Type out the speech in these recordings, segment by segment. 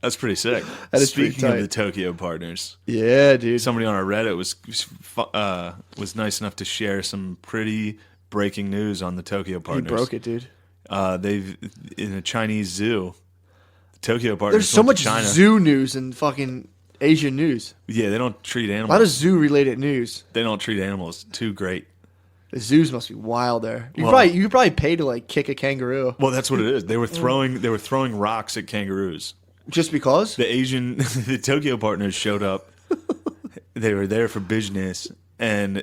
That's pretty sick. That is pretty Speaking of tight. the Tokyo partners, Yeah, dude. somebody on our Reddit was nice enough to share some pretty breaking news on the Tokyo He partners. broke it, dude. They've in a Chinese zoo. The Tokyo partners. There's so went much to China. zoo news and fucking Asian news. Yeah, they don't treat A lot of animals. zoo-related news. They don't treat animals too great. The zoos must be wild there. Well- You could probably pay to like kick a kangaroo Well, that's what it is. They were throwing rocks at kangaroos. just because. The Tokyo partners showed up. They were there for business, and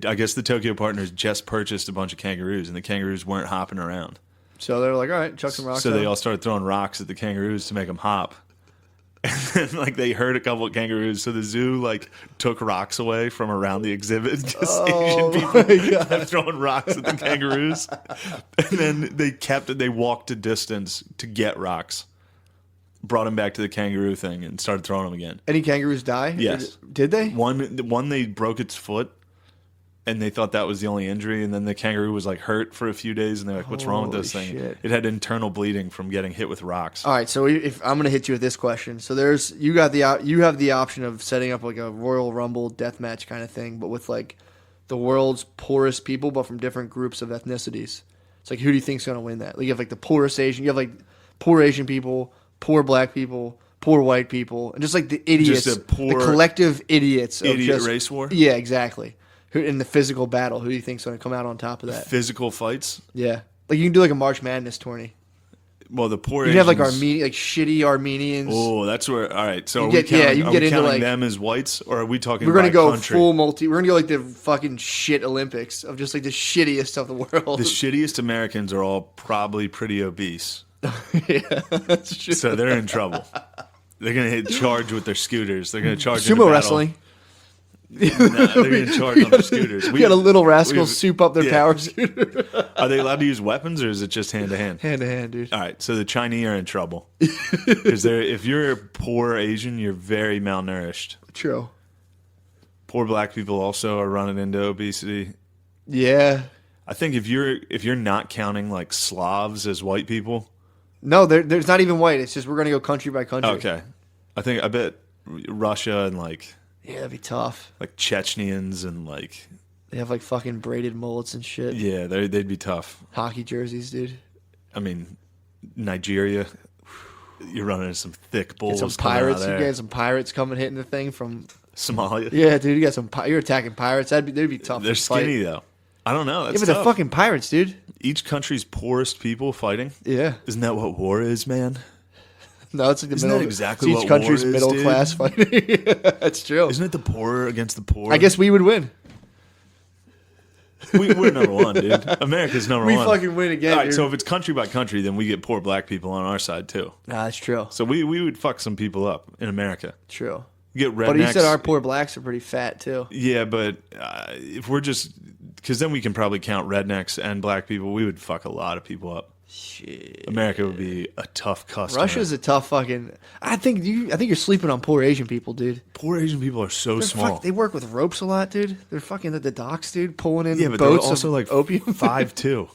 I guess the Tokyo partners just purchased a bunch of kangaroos, and the kangaroos weren't hopping around. So they're like, all right, chuck some rocks. So they out. all started throwing rocks at the kangaroos to make them hop. And then, like, they hurt a couple of kangaroos, so the zoo like took rocks away from around the exhibit. Just Asian people kept throwing rocks at the kangaroos, and then they walked a distance to get rocks, brought them back to the kangaroo thing, and started throwing them again. Any kangaroos die? Yes. Did they? One they broke its foot, and they thought that was the only injury, and then the kangaroo was like hurt for a few days, and they're like, "What's wrong with this Holy thing?" shit. It had internal bleeding from getting hit with rocks. All right, so if I'm gonna hit you with this question, so you have the option of setting up like a Royal Rumble deathmatch kind of thing, but with like the world's poorest people, but from different groups of ethnicities. It's like, who do you think's gonna win that? Like, you have like the poorest Asian, you have like poor Asian people, poor black people, poor white people, and just like the idiots, Just a poor the collective idiots, of idiot just, race war? Yeah, exactly. Who in the physical battle? Who do you think's gonna come out on top of that? Physical fights. Yeah, like you can do like a March Madness tourney. Well, the poor You can have like Asians- like shitty Armenians. Oh, that's where. All right, so You are get- we yeah, counting, you are get we into, counting like- them as whites, or are we talking? We're gonna by go country? full multi. We're gonna go like the fucking shit Olympics of just like the shittiest of the world. The shittiest Americans are all probably pretty obese, Yeah, that's true. so they're in trouble. They're gonna hit charge with their scooters. They're gonna charge into Sumo battle. wrestling. Nah, they're gonna charge on their scooters. We got a little rascal we've- soup up their yeah. power scooter. Are they allowed to use weapons, or is it just hand to hand? Hand to hand, dude. All right, so the Chinese are in trouble because if you're a poor Asian, you're very malnourished. True. Poor black people also are running into obesity. Yeah. I think if you're not counting like Slavs as white people, No, there's not even white. It's just we're gonna go country by country. okay, I bet Russia and like Yeah, that'd be tough. Chechens and like They have like fucking braided mullets and shit. yeah, they'd be tough. Hockey jerseys, dude. I mean, Nigeria, you're running into some thick Get bulls. some coming out of pirates. You there. get some pirates coming hitting the thing from. Somalia. Yeah, dude. You got some. You're attacking pirates. They'd be tough. They're to fight. skinny though. I don't know. Yeah, That's but they're tough. fucking pirates, dude. Each country's poorest people fighting. Yeah. Isn't that what war is, man? No, it's like the Isn't middle. that exactly it's what each country's war is, middle dude? class fighting. That's true. Isn't it the poor against the poor? I guess we would win. we're number one, dude. America's number We one. fucking win again. All right, dude. so if it's country by country, then we get poor black people on our side too. Nah, that's true. So we would fuck some people up in America. True. You get rednecks. But you said our poor blacks are pretty fat too. Yeah, but if we're just because then we can probably count rednecks and black people. We would fuck a lot of people up. Shit. America would be a tough customer. Russia's a tough fucking. I think you're sleeping on poor Asian people, dude. Poor Asian people are so They're small. they work with ropes a lot, dude. They're fucking at the docks, dude, pulling in yeah, but boats they're also of like opium. 5'2".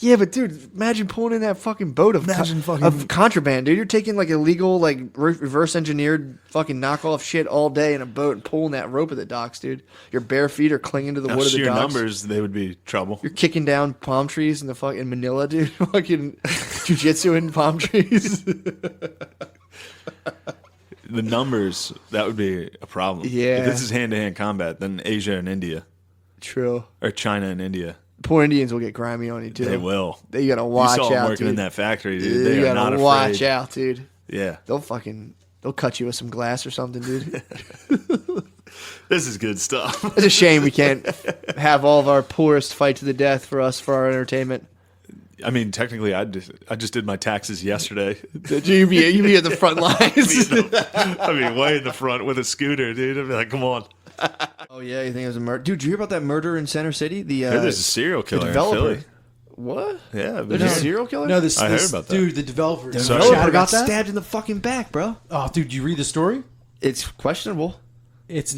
Yeah, but dude, imagine pulling in that fucking boat of Imagine fucking- of contraband, dude. You're taking like illegal, like reverse engineered fucking knockoff shit all day in a boat and pulling that rope at the docks, dude. Your bare feet are clinging to the Now, wood of the sheer docks. numbers, they would be trouble. You're kicking down palm trees in the fucking Manila, dude. Fucking jujitsu in palm trees. The numbers, that would be a problem. Yeah. If this is hand-to-hand combat, then Asia and India, True. or China and India, Poor Indians will get grimy on you too. they will. You gotta watch you saw them out, working dude. in that factory, dude. They You are gotta not watch afraid. out, dude. Yeah. They'll cut you with some glass or something, dude. This is good stuff. It's a shame we can't have all of our poorest fight to the death for our entertainment. I mean, technically, I just did my taxes yesterday. You be at the front lines. I mean, way in the front with a scooter, dude. I'd be like, come on. Oh yeah, you think it was a murder? Dude, did you hear about that murder in Center City? I heard there's a serial the killer in developer. Philly. What? Yeah, There's a serial killer? No, this I heard this about that. dude, the developer. The So- developer Chat got about that? stabbed in the fucking back, bro. Oh, dude, you read the story? It's questionable. It's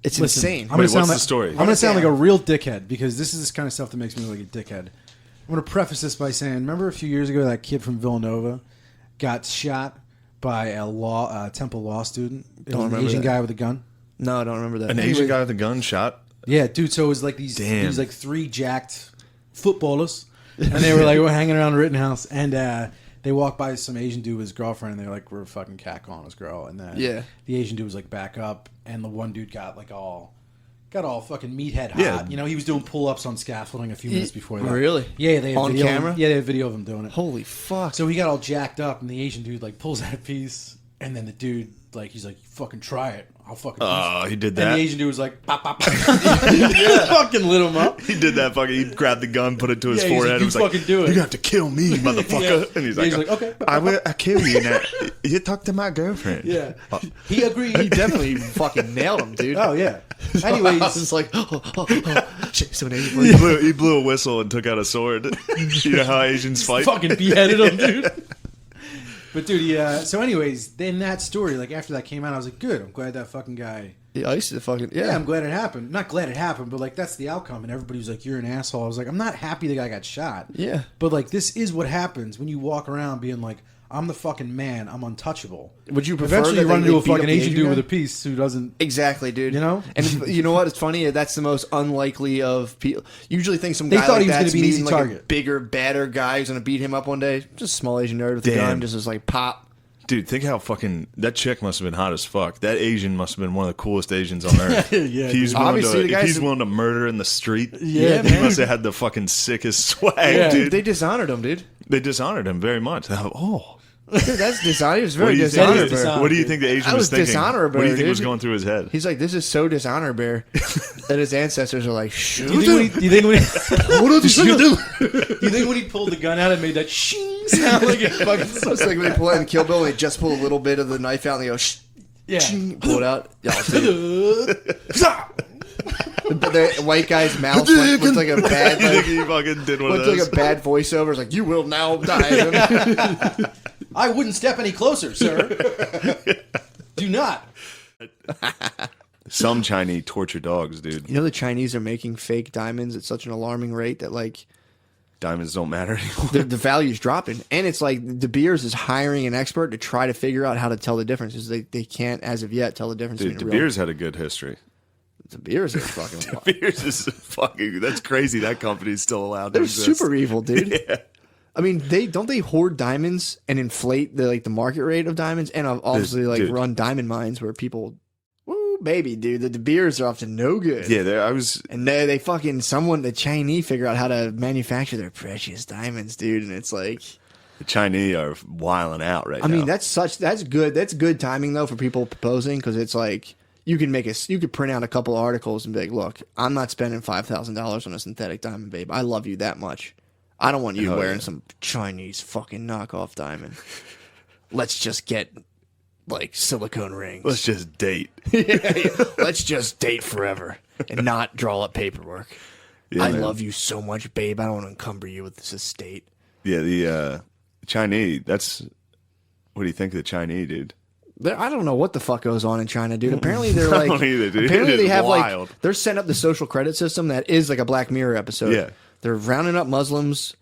It's insane. I'm gonna Wait, sound what's the like, story? I'm gonna sound Yeah. like a real dickhead because this is this kind of stuff that makes me look like a dickhead. I'm gonna preface this by saying, remember a few years ago that kid from Villanova got shot by a Temple law student. It was an remember Asian that. guy with a gun. No, I don't remember that. An Asian guy with a gun shot. Yeah, dude. So it was like these Damn. like 3 jacked footballers, and they were like hanging around Rittenhouse, and they walked by some Asian dude with his girlfriend, and they were like, "We're fucking catcalling his girl," and then the Asian dude was like, "Back up," and the one dude got all fucking meathead hot. Yeah. You know, he was doing pull-ups on scaffolding a few minutes before that. Really? Yeah, they had On video camera? Yeah, they had video of him doing it. Holy fuck. So he got all jacked up, and the Asian dude like pulls that piece, and then the dude he's like, "Fucking try it. I'll fucking." Oh, he did And that. the Asian dude was like, "Pop, pop, pop." Fucking lit him up. He did that fucking. He grabbed the gun, put it to his Yeah, he's forehead. like, and "You was like, fucking do it." "You have to kill me, motherfucker." Yeah. And he's Yeah, like, "Okay." "I will. I kill you now. You talk to my girlfriend." Yeah, he agreed. He definitely fucking nailed him, dude. Oh yeah. I Anyways, was just like, shit, so He blew a whistle and took out a sword. You know how Asians fight? fucking beheaded him, dude. But dude, so anyways, then that story, like after that came out, I was like, good. I'm glad that fucking guy. Yeah, I used to fucking Yeah, I'm glad it happened. Not glad it happened, but like that's the outcome. And everybody was like, "You're an asshole." I was like, "I'm not happy the guy got shot." Yeah. But like, this is what happens when you walk around being like, "I'm the fucking man. I'm untouchable." Would you prefer Eventually, that you run they into a beat up fucking the Asian Asian dude guy? with a piece who doesn't. Exactly, dude. You know? And you know what? It's funny. That's the most unlikely of people. Usually think some They guy thought like he was gonna that's be an easy meeting, like, a target. bigger, badder guy who's going to beat him up one day. Just a small Asian nerd with a Damn. gun. Just was like, pop. Dude, think how fucking that chick must have been hot as fuck. That Asian must have been one of the coolest Asians on earth. Yeah, he's dude. willing Obviously, to, the if guys he's that- willing to murder in the street. Yeah, he man. must have had the fucking sickest swag, Yeah. dude. They dishonored him, dude. They dishonored him very much. Oh, Dude, that's dishonor. He was what very do you think? dishonorable. Dishonor- What do you think the Asian I was was thinking? dishonorable, What do you think was dude. going through his head? He's like, this is so dishonorable that his ancestors are like, shoot Do you think when he, What are these niggas do? do you think when he pulled the gun out, it made that shing sound like it fucking? It's like when they pull out in Kill Bill, they just pull a little bit of the knife out and they go, shh, Yeah. ching, pull it out. Yeah, I'll see it. But the white guy's mouth went like a bad, You think like, he fucking did one went of like those? a bad voiceover. It's like, you will now die. I wouldn't step any closer, sir. Do not. Some Chinese torture dogs, dude. You know the Chinese are making fake diamonds at such an alarming rate that like Diamonds don't matter anymore. the value's dropping. And it's like De Beers is hiring an expert to try to figure out how to tell the difference. Because they can't, as of yet, tell the difference Dude, De between real. Beers had a good history. De Beers is fucking wild. Beers is fucking. That's crazy. That company's still allowed to They're exist. super evil, dude. Yeah. I mean, they hoard diamonds and inflate the market rate of diamonds, and obviously Dude. run diamond mines where people, woo, baby, dude, the De Beers are often no good. Yeah, I was. And they fucking the Chinese figure out how to manufacture their precious diamonds, dude, and it's like, The Chinese are wiling out right I now. mean, that's good timing though for people proposing because it's like you could print out a couple articles and be like, look, I'm not spending $5,000 on a synthetic diamond, babe. I love you that much. I don't want you Oh, wearing yeah. some Chinese fucking knockoff diamond. Let's just get like silicone rings. Let's just date. Let's just date forever and not draw up paperwork. Yeah, I man. love you so much, babe. I don't want to encumber you with this estate. Yeah, the Chinese. That's. What do you think of the Chinese, dude? I don't know what the fuck goes on in China, dude. Apparently they're I like, don't either, dude. apparently It they is have wild. like, they're setting up the social credit system that is like a Black Mirror episode. Yeah. They're rounding up Muslims.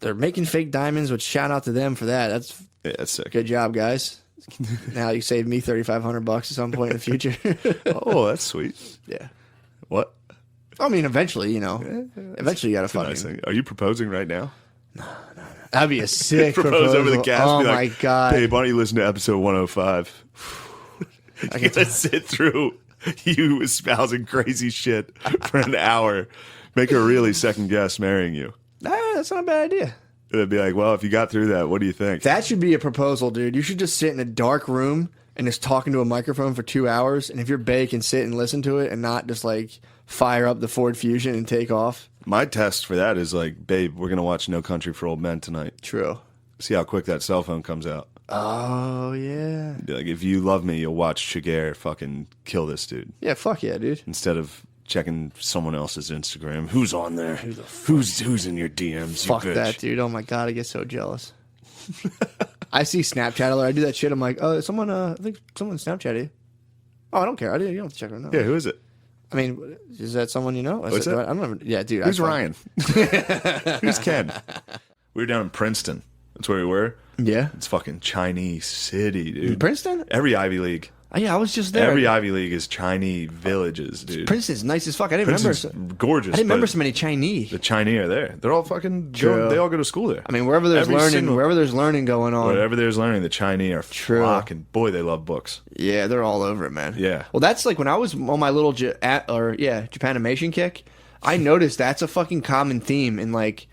They're making fake diamonds, which shout out to them for that. That's Yeah, that's sick. good job, guys. Now you saved me $3,500 at some point in the future. Oh, that's sweet. Yeah. What? I mean, eventually, eventually you gotta fucking. Nice thing. Are you proposing right now? That'd be a sick Propose proposal. over the cast. Oh be my like, god. Babe, why don't you listen to episode 105? I get to sit through you espousing crazy shit for an hour. Make her really second guess marrying you. Nah, that's not a bad idea. It'd be like, well, if you got through that, what do you think? That should be a proposal, dude. You should just sit in a dark room and just talking to a microphone for 2 hours. And if your bae can sit and listen to it and not just like fire up the Ford Fusion and take off. My test for that is like, babe, we're going to watch No Country for Old Men tonight. True. See how quick that cell phone comes out. Oh, yeah. Be like, if you love me, you'll watch Shiger fucking kill this dude. Yeah, fuck yeah, dude. Instead of checking someone else's Instagram. Who's on there? Who's in your DMs? Fuck you bitch? that, dude. Oh my god, I get so jealous. I see Snapchat alert. I do that shit. I'm like, oh, someone, I think someone Snapchatted you. Oh, I don't care. You don't have to check right now. Yeah, who is it? I mean, is that someone you know? What's that? I don't know. Yeah, dude. Who's Ryan? Who's Ken? We were down in Princeton That's where we were. Yeah. It's fucking Chinese city, dude. Princeton? Every Ivy League. Oh, yeah, I was just there. Every Ivy League is Chinese villages, dude. Princeton's nice as fuck. I didn't Princeton's remember. gorgeous. I didn't remember but so many Chinese. The Chinese are there. They're all fucking. True. They all go to school there. I mean, wherever there's learning going on. Wherever there's learning, the Chinese are flocking. Boy, they love books. Yeah, they're all over it, man. Yeah. Well, that's like when I was on my little Japanimation kick. I noticed that's a fucking common theme in like.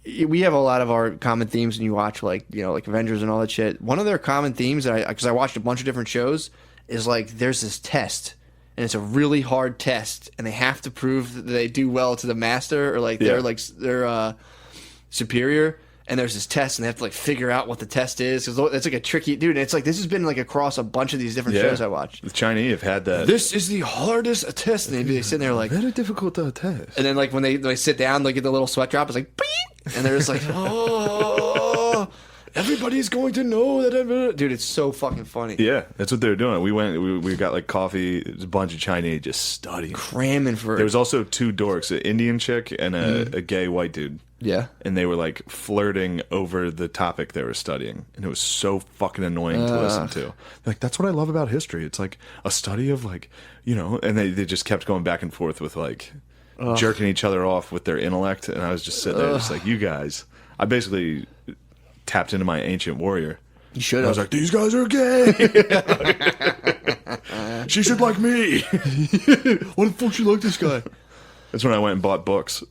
We have a lot of our common themes when you watch like like Avengers and all that shit. One of their common themes because I watched a bunch of different shows is like there's this test and it's a really hard test and they have to prove that they do well to the master or like they're superior. And there's this test, and they have to like figure out what the test is because it's like a tricky dude. And it's like this has been like across a bunch of these different shows I watched. The Chinese have had that. This is the hardest test, and they'd be sitting there like very difficult test. And then like when they sit down, they get the little sweat drop. It's like, beep! And they're just like, oh, everybody's going to know that. Dude, it's so fucking funny. Yeah, that's what they're doing. We got like coffee. There's a bunch of Chinese just studying, cramming for. There was also two dorks, an Indian chick and a gay white dude. Yeah. And they were like flirting over the topic they were studying. And it was so fucking annoying to listen to. Like, that's what I love about history. It's like a study of like, and they just kept going back and forth with like jerking each other off with their intellect. And I was just sitting there just like, you guys. I basically tapped into my ancient warrior. You should have. I was like, these guys are gay. She should like me. Why the fuck she like this guy? That's when I went and bought books.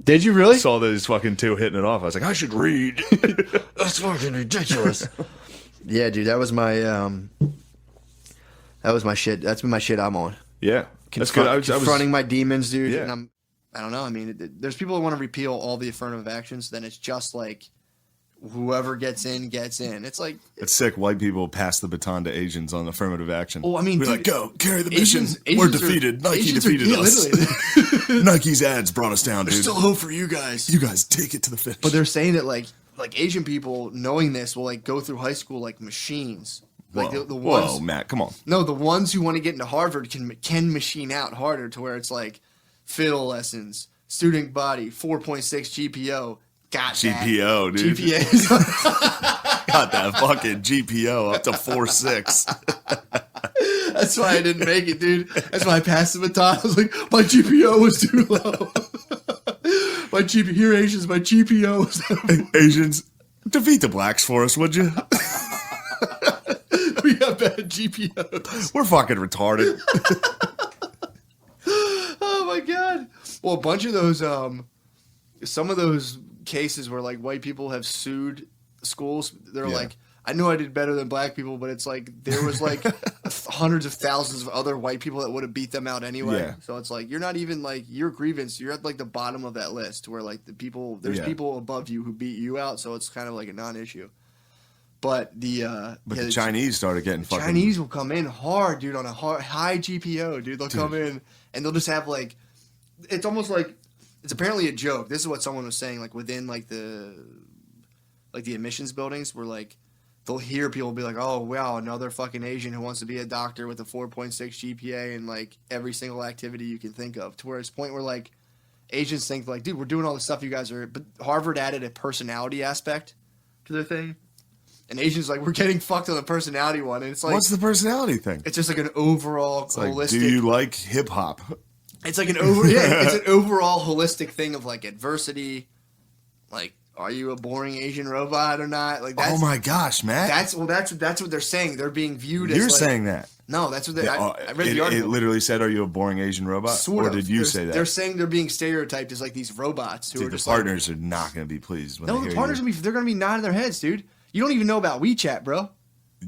Did you really? Saw these fucking two hitting it off. I was like, I should read. That's fucking ridiculous. Yeah, dude, that was my shit. That's been my shit I'm on. Yeah, that's good. I was confronting my demons, dude. Yeah. And I don't know. I mean, there's people who want to repeal all the affirmative actions. Then it's just like whoever gets in, gets in. It's like it's sick. White people pass the baton to Asians on affirmative action. Oh, I mean, we're dude, like, go carry the mission. Asians We're defeated. Nike defeated us. Nike's ads brought us down, dude. There's still hope for you guys. You guys take it to the finish. But they're saying that like Asian people knowing this will like go through high school like machines. Like the ones. Whoa, Matt, come on. No, the ones who want to get into Harvard can machine out harder to where it's like fiddle lessons, student body, 4.6 GPO. Got GPO, that. dude. GPA. Got that fucking GPO up to 4.6. That's why I didn't make it, dude. That's why I passed the baton. I was like, my GPO was too low. Here, Asians, my GPO was Asians, defeat the blacks for us, would you? We have bad GPOs. We're fucking retarded. Oh my god. Well, a bunch of those, some of those cases where like white people have sued schools, they're like, I know I did better than black people, but it's like there was like hundreds of thousands of other white people that would have beat them out anyway. Yeah. So it's like you're not even like your grievance. You're at like the bottom of that list where like there's people above you who beat you out. So it's kind of like a non-issue. But the Chinese started getting fucking. Chinese will come in hard, dude, on a high GPO, dude. They'll come in and they'll just have like, it's almost like it's apparently a joke. This is what someone was saying, like within like the admissions buildings, where like they'll hear people be like, "Oh wow, another fucking Asian who wants to be a doctor with a 4.6 GPA and like every single activity you can think of." To where it's a point where like Asians think like, "Dude, we're doing all the stuff you guys are," but Harvard added a personality aspect to their thing. And Asians like, we're getting fucked on the personality one, and it's like, what's the personality thing? It's just like an overall holistic. Like, do you like hip hop? It's like it's an overall holistic thing of like adversity. Like, are you a boring Asian robot or not? Like, that's, oh my gosh, Matt. That's what they're saying. They're being viewed as. You're saying that. No, that's what they. I read the It article. literally said, "Are you a boring Asian robot?" Or did you say that? They're saying they're being stereotyped as like these robots who are just. The partners are not going to be pleased. No, the partners they're going to be nodding their heads, dude. You don't even know about WeChat, bro.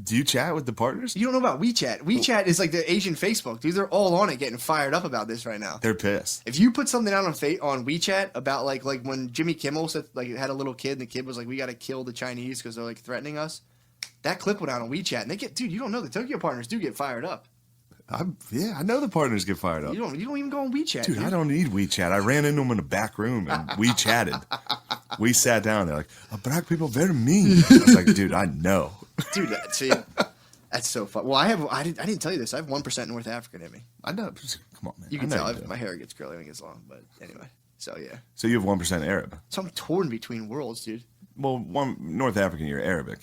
Do you chat with the partners? You don't know about WeChat. WeChat is like the Asian Facebook, dude. They're all on it, getting fired up about this right now. They're pissed. If you put something out on WeChat about like when Jimmy Kimmel said like had a little kid and the kid was like, "We got to kill the Chinese because they're like threatening us," that clip went out on WeChat and they get, dude. You don't know the Tokyo partners do get fired up. I know the partners get fired up. You don't even go on WeChat, dude. I don't need WeChat. I ran into them in the back room and we chatted. We sat down. They're like, "Black people very mean." I was like, "Dude, I know." Dude, see, that's so fun. Well, I didn't tell you this. I have 1% North African in me. I know. Come on, man. You can tell my hair gets curly when it gets long, but anyway. So yeah. So you have 1% Arab. So I'm torn between worlds, dude. Well, one North African, you're Arabic.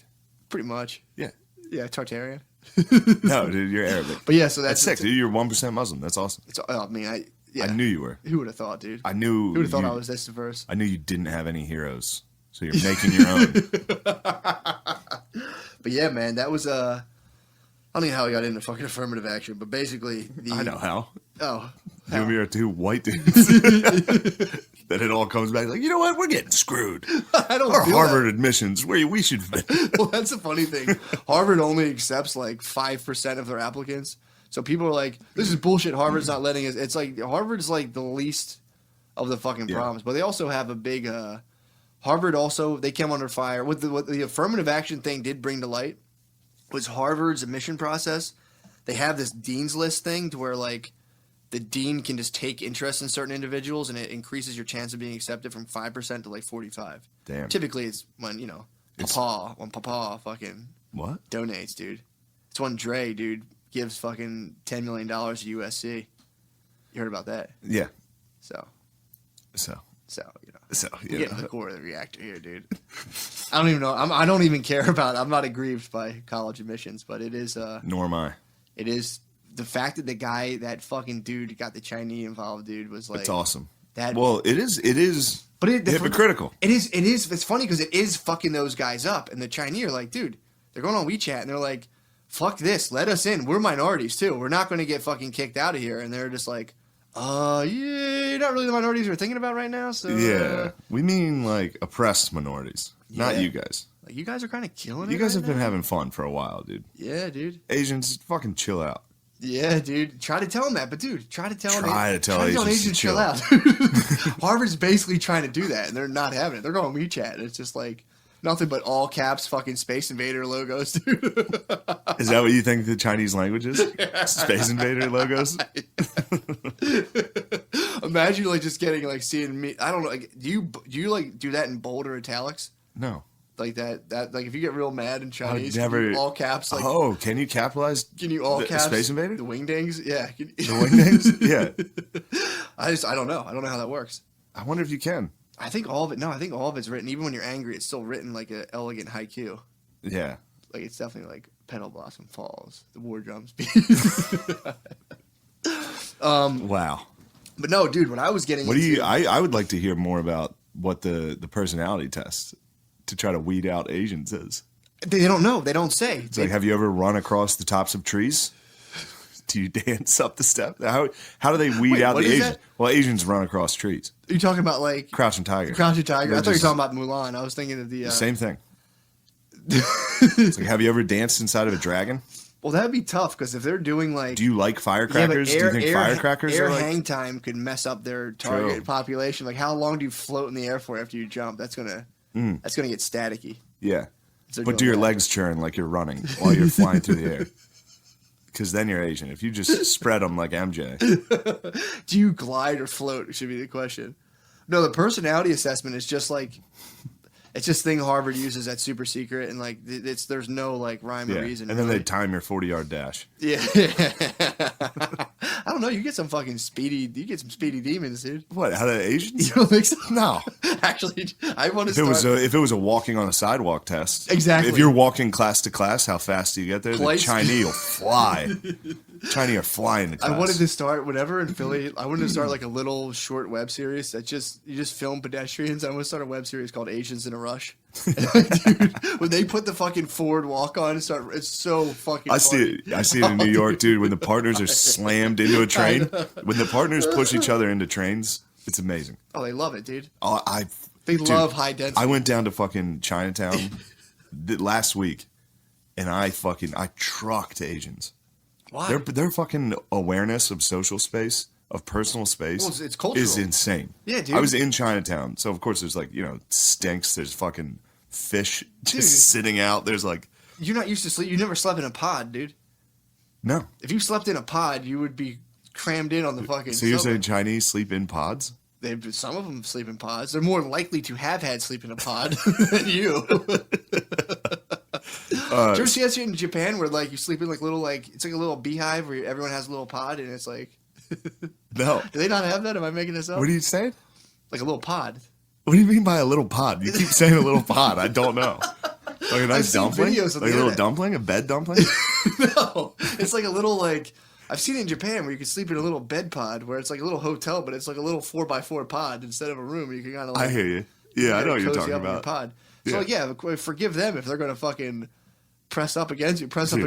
Pretty much. Yeah. Yeah, Tartarian. No, dude, you're Arabic. But yeah, so That's sick, dude. You're 1% Muslim. That's awesome. I mean, I knew you were. Who would have thought, dude? I knew. Who would have thought I was this diverse? I knew you didn't have any heroes, so you're making your own. But yeah, man, that was I don't know how we got into fucking affirmative action, but basically, I know how. Oh, You and me are two white dudes. Then it all comes back like, you know what? We're getting screwed. I don't. Our feel Harvard that. admissions, we should. Well, that's the funny thing. Harvard only accepts like 5% of their applicants. So people are like, "This is bullshit." Harvard's not letting us. It's like Harvard's like the least of the fucking problems, but they also have a big. Harvard also they came under fire. What the affirmative action thing did bring to light was Harvard's admission process. They have this dean's list thing to where like the dean can just take interest in certain individuals, and it increases your chance of being accepted from 5% to like 45. Damn. Typically, it's when Papa fucking What? donates, dude. It's when Dre, dude, gives fucking $10 million to USC. You heard about that? Yeah. So you know. So We're getting to the core of the reactor here, dude. I don't even know. I don't even care about it. I'm not aggrieved by college admissions, but it is. Nor am I. It is the fact that that fucking dude got the Chinese involved, dude, was like. It's awesome. Well, it is. But hypocritical. It is. It's funny because it is fucking those guys up, and the Chinese are like, dude, they're going on WeChat, and they're like, fuck this, let us in. We're minorities too. We're not going to get fucking kicked out of here, and they're just like. Yeah, you're not really the minorities we're thinking about right now, so... Yeah, we mean, like, oppressed minorities, not you guys. Like, you guys are kind of killing it. You guys right have been now. having fun for a while, dude. Yeah, dude. Asians, fucking chill out. Yeah, dude. Try to tell them that, but, dude, try to tell Asians to chill out. Harvard's basically trying to do that, and they're not having it. They're going WeChat, and it's just like... Nothing but all caps fucking Space Invader logos, dude. Is that what you think the Chinese language is? Space Invader logos? Imagine like just getting like seeing me. I don't know. Like, do you like do that in bold or italics? No. Like that like if you get real mad in Chinese, never, can you all caps. Like, can you capitalize? Can you all caps? Space Invader? The wingdings? Yeah. The wingdings? Yeah. I don't know. I don't know how that works. I wonder if you can. I think all of it. No, I think all of it's written. Even when you're angry, it's still written like an elegant haiku. Yeah. Like it's definitely like Petal Blossom Falls, the war drums. Wow. But no, dude. What I was getting. I would like to hear more about what the personality test to try to weed out Asians is. They don't know. They don't say. It's like, have you ever run across the tops of trees? Do you dance up the step? How do they weed out the Asians? Well, Asians run across trees. Are you talking about like Crouching Tiger? Crouching Tiger. I thought you were talking about Mulan. I was thinking of the same thing. It's like, have you ever danced inside of a dragon? Well, that'd be tough because if they're doing like, do you like firecrackers? Yeah, do you think firecrackers air are like... hang time could mess up their target population? Like, how long do you float in the air for after you jump? That's gonna get staticky. Yeah, but do your legs churn like you're running while you're flying through the air? Because then you're Asian. If you just spread them like MJ. Do you glide or float? Should be the question. No, the personality assessment is just like, it's just thing Harvard uses that's super secret, and like there's no like rhyme or reason. And then they time your 40-yard dash. Yeah. I don't know. You get some fucking speedy. You get some speedy demons, dude. What? How do Asians? You don't think so? No. Actually, I want to. If it was a walking on a sidewalk test, exactly. If you're walking class to class, how fast do you get there? The Chinese will fly. Chinese are flying to class. I wanted to start whenever in Philly. I wanted to start like a little short web series that you just film pedestrians. I want to start a web series called Asians in a Rush. And like, dude, when they put the fucking forward walk on and start, it's so fucking. I see it in New York, dude. When the partners are slammed into a train, when the partners push each other into trains, it's amazing. Oh, they love it, dude. They love high density. I went down to fucking Chinatown last week, and I trucked Asians. Why? Their fucking awareness of social space, of personal space, well, it's cultural. Is insane. Yeah, dude. I was in Chinatown, so of course there's like, stinks. There's fucking fish just sitting out. There's like, you're not used to sleep. You never slept in a pod, dude. No. If you slept in a pod, you would be crammed in on the fucking. So you're saying Chinese sleep in pods? Some of them sleep in pods. They're more likely to have had sleep in a pod than you. Did you ever see that shit in Japan where like you sleep in like little like it's like a little beehive where everyone has a little pod and it's like no. Do they not have that? Am I making this up? What are you saying? Like a little pod. What do you mean by a little pod? You keep saying a little pod. I don't know. Like a nice dumpling? Like a little dumpling? A bed dumpling? No. It's like a little, like, I've seen it in Japan where you can sleep in a little bed pod where it's like a little hotel, but it's like a little 4x4 pod instead of a room. You can kind of like. I hear you. Yeah, I know what you're talking about. Pod. So, forgive them if they're going to fucking press up against you. Press up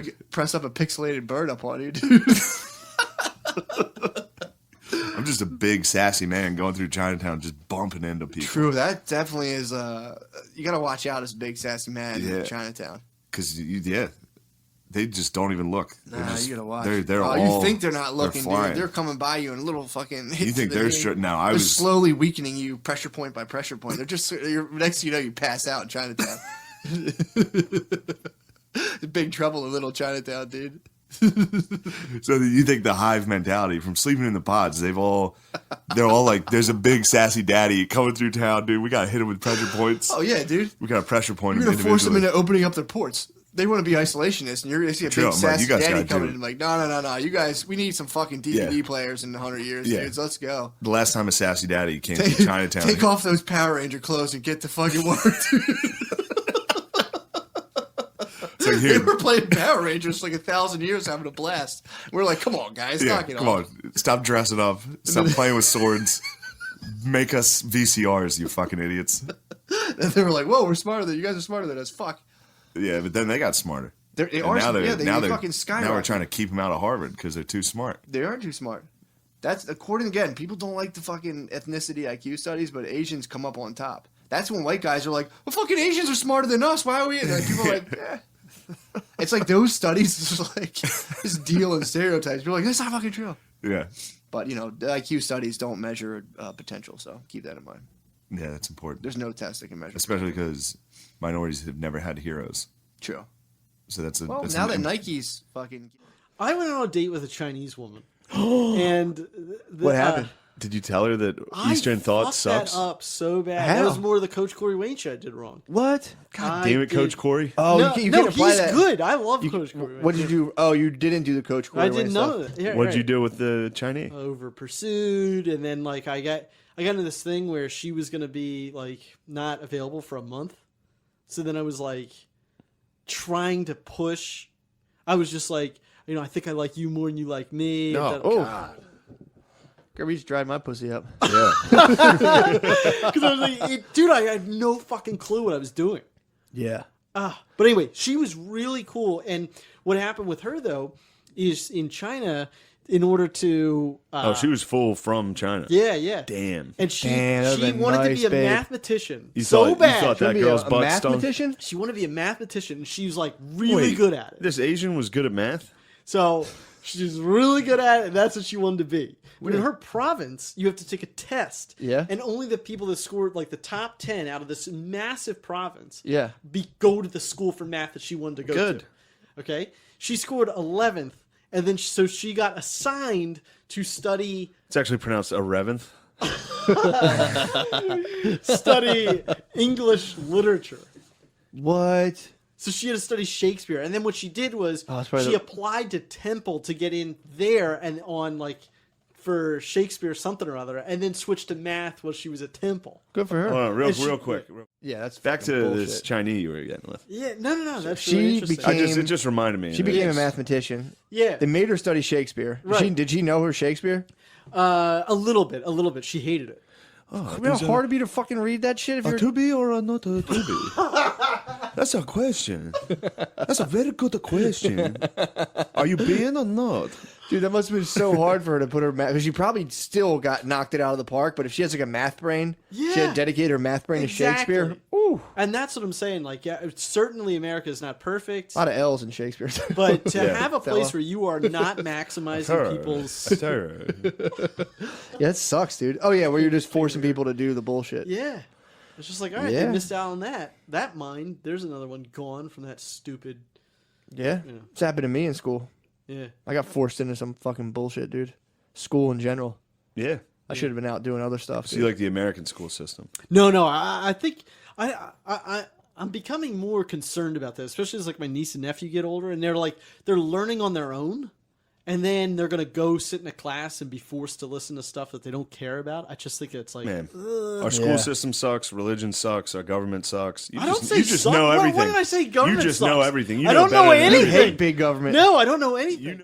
a pixelated bird up on you, dude. I'm just a big sassy man going through Chinatown just bumping into people. True, that definitely is you gotta watch out as a big sassy man in Chinatown. Because they just don't even look. Nah, you gotta watch. They're all. You think they're not looking, they're dude? They're coming by you in little fucking. You think they're straight? No, they're slowly weakening you, pressure point by pressure point. They're just next thing you know, you pass out in Chinatown. Big trouble in little Chinatown, dude. So you think the hive mentality from sleeping in the pods, they're all like, there's a big sassy daddy coming through town, dude. We got to hit him with pressure points. Oh, yeah, dude. We got to pressure point him. You're going to force them into opening up their ports. They want to be isolationists, and you're going to see a big sassy daddy coming in like, no. You guys, we need some fucking DVD players in 100 years, dudes. Let's go. The last time a sassy daddy came to Chinatown. Take off those Power Ranger clothes and get to fucking work, dude. So they were playing Power Rangers like 1,000 years, having a blast. We're like, come on, guys, knock it off. Come on, stop dressing up, stop playing with swords, make us VCRs, you fucking idiots. And they were like, whoa, we're smarter than you guys are smarter than us. Fuck. Yeah, but then they got smarter. They fucking skyrocketed. Now we're trying to keep them out of Harvard because they're too smart. They are too smart. That's again. People don't like the fucking ethnicity IQ studies, but Asians come up on top. That's when white guys are like, well, fucking Asians are smarter than us. Why are we? And people are like, eh. It's like those studies is like this deal in stereotypes. You're like, that's not fucking true. Yeah. But, the IQ studies don't measure potential, so keep that in mind. Yeah, that's important. There's no test that can measure. Especially because minorities have never had heroes. True. So that's now that Nike's fucking. I went on a date with a Chinese woman. And what happened? Did you tell her that Eastern thought sucks? That up so bad. How? That was more the Coach Corey Wayne shit I did wrong. What? God damn it, Coach Corey. Oh, no, you can't apply he's that. good. I love Coach Corey Wayne. What did you do? Oh, you didn't do the Coach Corey I Wayne did none stuff. of it. Yeah, What did you do with the Chinese? Over pursued, and then I got into this thing where she was going to be not available for a month. So then I was trying to push. I was just I think I like you more than you like me. No. God. Girl, you just dried my pussy up. Yeah. Because I was like, dude, I had no fucking clue what I was doing. Yeah. But anyway, she was really cool. And what happened with her, though, is in China, in order to... she was full from China. Yeah. Damn. And she been wanted nice, to be a babe. mathematician You so thought bad. that girl's a butt stunk? mathematician? She wanted to be a mathematician, and she was really good at it. This Asian was good at math? So she's really good at it, and that's what she wanted to be. But in her province, you have to take a test. Yeah. And only the people that scored the top 10 out of this massive province go to the school for math that she wanted to go Good. to. Okay? She scored 11th, and then so she got assigned to study... It's actually pronounced 11th. study English literature. What? So she had to study Shakespeare. And then what she did was she applied to Temple to get in there and on for Shakespeare something or other, and then switched to math while she was at Temple. Good for her. Hold on, real quick. Yeah, that's Back to bullshit. this Chinese you were getting with. Yeah, no. That's She really interesting. It just reminded me. She became a mathematician. Yeah. They made her study Shakespeare. Right. Did she know her Shakespeare? A little bit. She hated it. You know how hard it'd be to fucking read that shit if you're... to be or not to be? That's a question. That's a very good question. Are you being or not? Dude, that must have been so hard for her to put her math... Because she probably still got knocked it out of the park, but if she has a math brain, she had dedicated her math brain to Shakespeare. Ooh. And that's what I'm saying. Certainly America is not perfect. A lot of L's in Shakespeare. But to have a place where you are not maximizing people's... Yeah, that sucks, dude. Oh, yeah, where you're just forcing people to do the bullshit. Yeah. It's just all right, they missed out on that. That mine, there's another one gone from that stupid... Yeah? It's happened to me in school. Yeah. I got forced into some fucking bullshit, dude. School in general. Yeah. I should have been out doing other stuff. So you like the American school system? No. I think I'm becoming more concerned about this, especially as my niece and nephew get older, and they're learning on their own, and then they're gonna go sit in a class and be forced to listen to stuff that they don't care about. I just think it's like, man, our school system sucks, religion sucks, our government sucks. I don't say you just suck. know everything. What did I say? Government You just sucks? know everything. You I don't know better than anything. You hate big government. No, I don't know anything.